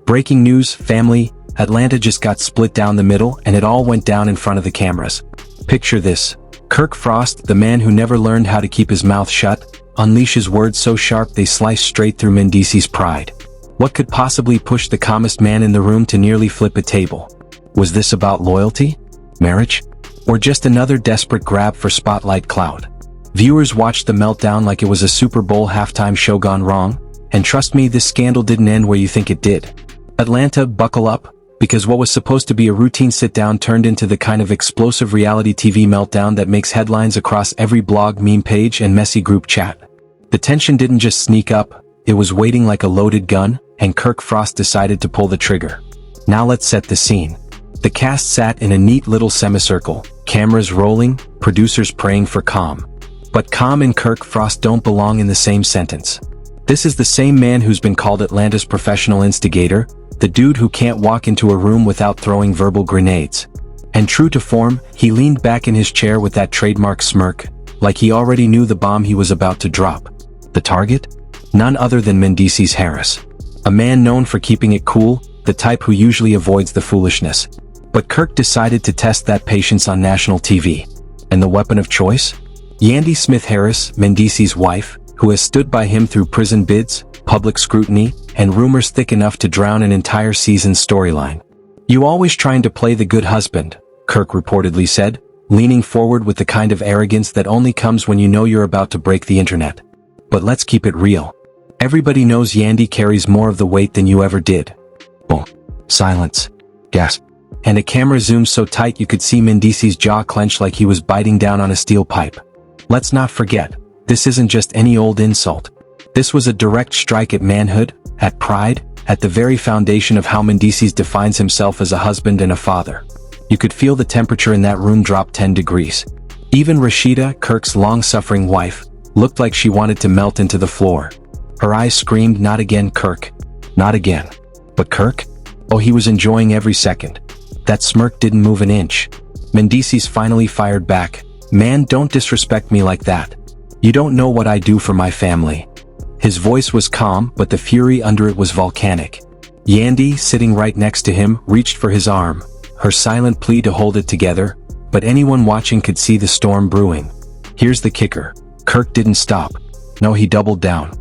Breaking news, family, Atlanta just got split down the middle and it all went down in front of the cameras. Picture this. Kirk Frost, the man who never learned how to keep his mouth shut, unleashes words so sharp they slice straight through Mendeecees' pride. What could possibly push the calmest man in the room to nearly flip a table? Was this about loyalty? Marriage? Or just another desperate grab for spotlight clout? Viewers watched the meltdown like it was a Super Bowl halftime show gone wrong, and trust me, this scandal didn't end where you think it did. Atlanta, buckle up, because what was supposed to be a routine sit-down turned into the kind of explosive reality TV meltdown that makes headlines across every blog, meme page, and messy group chat. The tension didn't just sneak up, it was waiting like a loaded gun, and Kirk Frost decided to pull the trigger. Now let's set the scene. The cast sat in a neat little semicircle, cameras rolling, producers praying for calm. But calm and Kirk Frost don't belong in the same sentence. This is the same man who's been called Atlanta's professional instigator, the dude who can't walk into a room without throwing verbal grenades. And true to form, he leaned back in his chair with that trademark smirk, like he already knew the bomb he was about to drop. The target? None other than Mendeecees Harris. A man known for keeping it cool, the type who usually avoids the foolishness. But Kirk decided to test that patience on national TV. And the weapon of choice? Yandy Smith Harris, Mendeecees' wife, who has stood by him through prison bids, public scrutiny, and rumors thick enough to drown an entire season's storyline. "You always trying to play the good husband," Kirk reportedly said, leaning forward with the kind of arrogance that only comes when you know you're about to break the internet. But let's keep it real. Everybody knows Yandy carries more of the weight than you ever did. Boom. Silence. Gasp. And a camera zoomed so tight you could see Mendeecees' jaw clench like he was biting down on a steel pipe. Let's not forget, this isn't just any old insult. This was a direct strike at manhood, at pride, at the very foundation of how Mendeecees defines himself as a husband and a father. You could feel the temperature in that room drop 10 degrees. Even Rashida, Kirk's long-suffering wife, looked like she wanted to melt into the floor. Her eyes screamed, "Not again, Kirk. Not again." But Kirk? Oh, he was enjoying every second. That smirk didn't move an inch. Mendeecees finally fired back. "Man, don't disrespect me like that. You don't know what I do for my family." His voice was calm, but the fury under it was volcanic. Yandy, sitting right next to him, reached for his arm, her silent plea to hold it together, but anyone watching could see the storm brewing. Here's the kicker. Kirk didn't stop. No, he doubled down.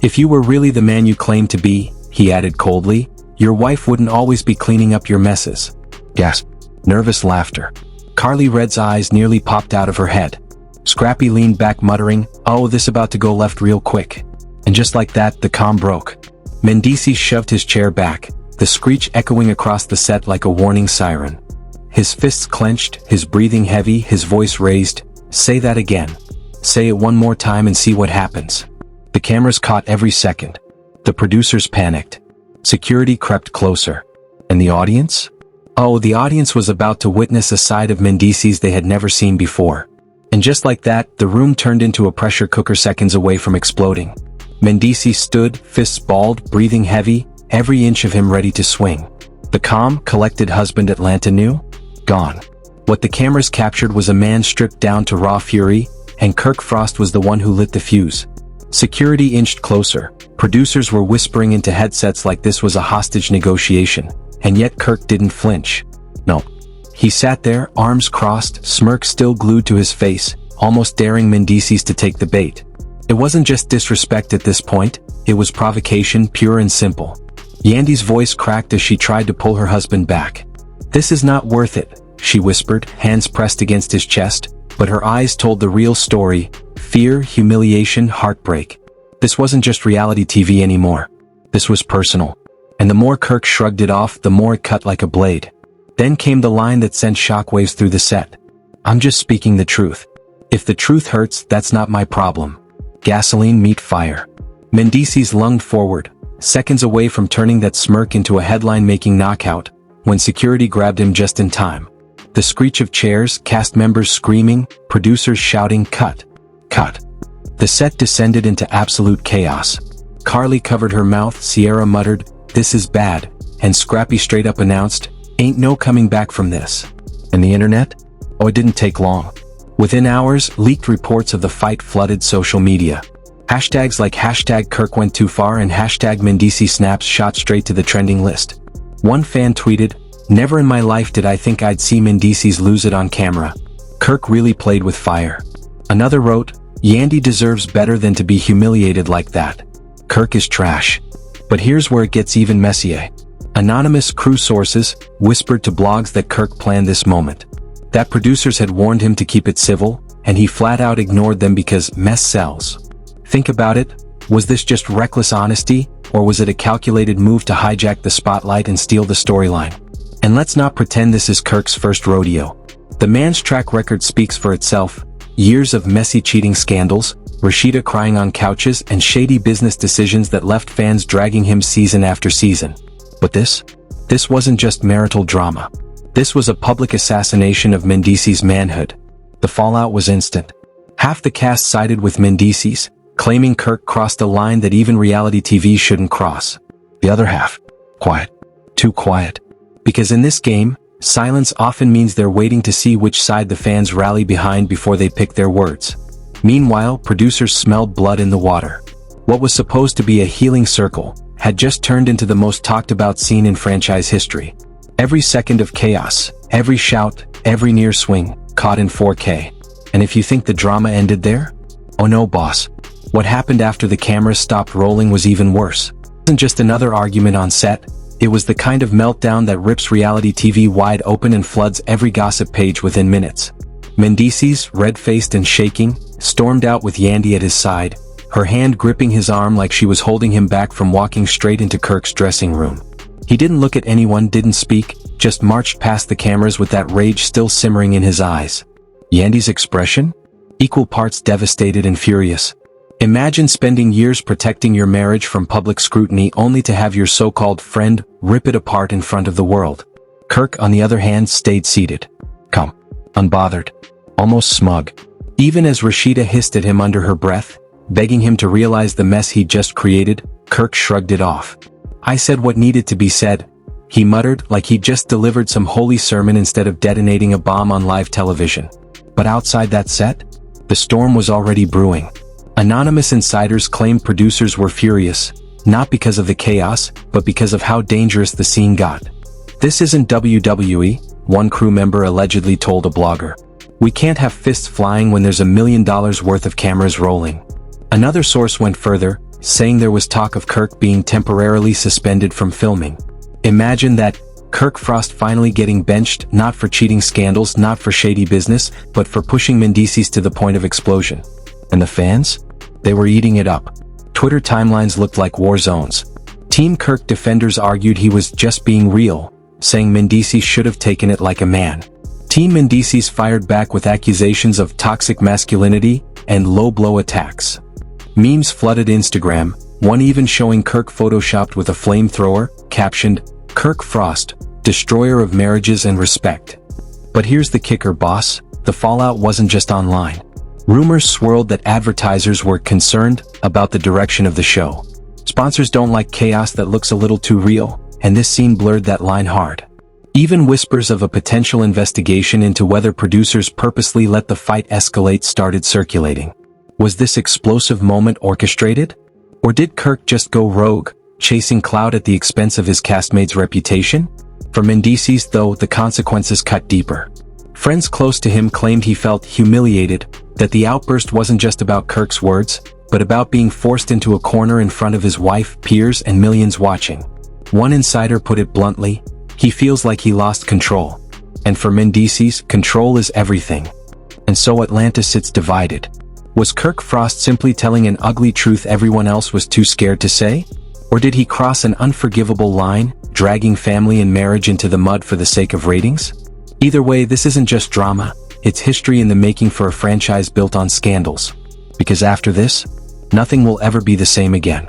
"If you were really the man you claimed to be," he added coldly, "your wife wouldn't always be cleaning up your messes." Gasp. Nervous laughter. Carly Red's eyes nearly popped out of her head. Scrappy leaned back muttering, "Oh, this about to go left real quick." And just like that, the calm broke. Mendeecees shoved his chair back, the screech echoing across the set like a warning siren. His fists clenched, his breathing heavy, his voice raised. "Say that again. Say it one more time and see what happens." The cameras caught every second. The producers panicked. Security crept closer. And the audience? Oh, the audience was about to witness a side of Mendeecees they had never seen before. And just like that, the room turned into a pressure cooker seconds away from exploding. Mendeecees stood, fists balled, breathing heavy, every inch of him ready to swing. The calm, collected husband Atlanta knew? Gone. What the cameras captured was a man stripped down to raw fury, and Kirk Frost was the one who lit the fuse. Security inched closer. Producers were whispering into headsets like this was a hostage negotiation, and yet Kirk didn't flinch. No. He sat there, arms crossed, smirk still glued to his face, almost daring Mendeecees to take the bait. It wasn't just disrespect at this point, it was provocation, pure and simple. Yandy's voice cracked as she tried to pull her husband back. "This is not worth it," she whispered, hands pressed against his chest, but her eyes told the real story: fear, humiliation, heartbreak. This wasn't just reality TV anymore. This was personal. And the more Kirk shrugged it off, the more it cut like a blade. Then came the line that sent shockwaves through the set. "I'm just speaking the truth. If the truth hurts, that's not my problem." Gasoline meet fire. Mendeecees lunged forward, seconds away from turning that smirk into a headline-making knockout, when security grabbed him just in time. The screech of chairs, cast members screaming, producers shouting, "Cut! Cut!" The set descended into absolute chaos. Carly covered her mouth, Sierra muttered, "This is bad," and Scrappy straight up announced, "Ain't no coming back from this." And the internet? Oh, it didn't take long. Within hours, leaked reports of the fight flooded social media. Hashtags like hashtag Kirk went too far and hashtag Mendeecees snaps shot straight to the trending list. One fan tweeted, "Never in my life did I think I'd see Mendeecees lose it on camera. Kirk really played with fire." Another wrote, "Yandy deserves better than to be humiliated like that. Kirk is trash." But here's where it gets even messier. Anonymous crew sources whispered to blogs that Kirk planned this moment. That producers had warned him to keep it civil, and he flat out ignored them because mess sells. Think about it, was this just reckless honesty, or was it a calculated move to hijack the spotlight and steal the storyline? And let's not pretend this is Kirk's first rodeo. The man's track record speaks for itself. Years of messy cheating scandals, Rashida crying on couches, and shady business decisions that left fans dragging him season after season. But this wasn't just marital drama. This was a public assassination of Mendeecees' manhood. The fallout was instant. Half the cast sided with Mendeecees, claiming Kirk crossed a line that even reality TV shouldn't cross. The other half, quiet. Too quiet. Because in this game, silence often means they're waiting to see which side the fans rally behind before they pick their words. Meanwhile, producers smelled blood in the water. What was supposed to be a healing circle had just turned into the most talked about scene in franchise history. Every second of chaos, every shout, every near swing, caught in 4K. And if you think the drama ended there? Oh no, boss. What happened after the cameras stopped rolling was even worse. It wasn't just another argument on set, it was the kind of meltdown that rips reality TV wide open and floods every gossip page within minutes. Mendeecees, red-faced and shaking, stormed out with Yandy at his side, her hand gripping his arm like she was holding him back from walking straight into Kirk's dressing room. He didn't look at anyone, didn't speak, just marched past the cameras with that rage still simmering in his eyes. Yandy's expression? Equal parts devastated and furious. Imagine spending years protecting your marriage from public scrutiny only to have your so-called friend rip it apart in front of the world. Kirk, on the other hand, stayed seated. Calm. Unbothered. Almost smug. Even as Rashida hissed at him under her breath, begging him to realize the mess he'd just created, Kirk shrugged it off. "I said what needed to be said," he muttered like he'd just delivered some holy sermon instead of detonating a bomb on live television. But outside that set, the storm was already brewing. Anonymous insiders claimed producers were furious, not because of the chaos, but because of how dangerous the scene got. "This isn't WWE," one crew member allegedly told a blogger. "We can't have fists flying when there's $1 million worth of cameras rolling." Another source went further, saying there was talk of Kirk being temporarily suspended from filming. Imagine that, Kirk Frost finally getting benched, not for cheating scandals, not for shady business, but for pushing Mendeecees to the point of explosion. And the fans? They were eating it up. Twitter timelines looked like war zones. Team Kirk defenders argued he was just being real, saying Mendeecees should have taken it like a man. Team Mendeecees fired back with accusations of toxic masculinity and low-blow attacks. Memes flooded Instagram, one even showing Kirk photoshopped with a flamethrower, captioned, "Kirk Frost, destroyer of marriages and respect." But here's the kicker, boss, the fallout wasn't just online. Rumors swirled that advertisers were concerned about the direction of the show. Sponsors don't like chaos that looks a little too real, and this scene blurred that line hard. Even whispers of a potential investigation into whether producers purposely let the fight escalate started circulating. Was this explosive moment orchestrated? Or did Kirk just go rogue, chasing clout at the expense of his castmates' reputation? For Mendeecees, though, the consequences cut deeper. Friends close to him claimed he felt humiliated, that the outburst wasn't just about Kirk's words, but about being forced into a corner in front of his wife, peers, and millions watching. One insider put it bluntly, he feels like he lost control. And for Mendeecees, control is everything. And so Atlanta sits divided. Was Kirk Frost simply telling an ugly truth everyone else was too scared to say? Or did he cross an unforgivable line, dragging family and marriage into the mud for the sake of ratings? Either way, this isn't just drama, it's history in the making for a franchise built on scandals. Because after this, nothing will ever be the same again.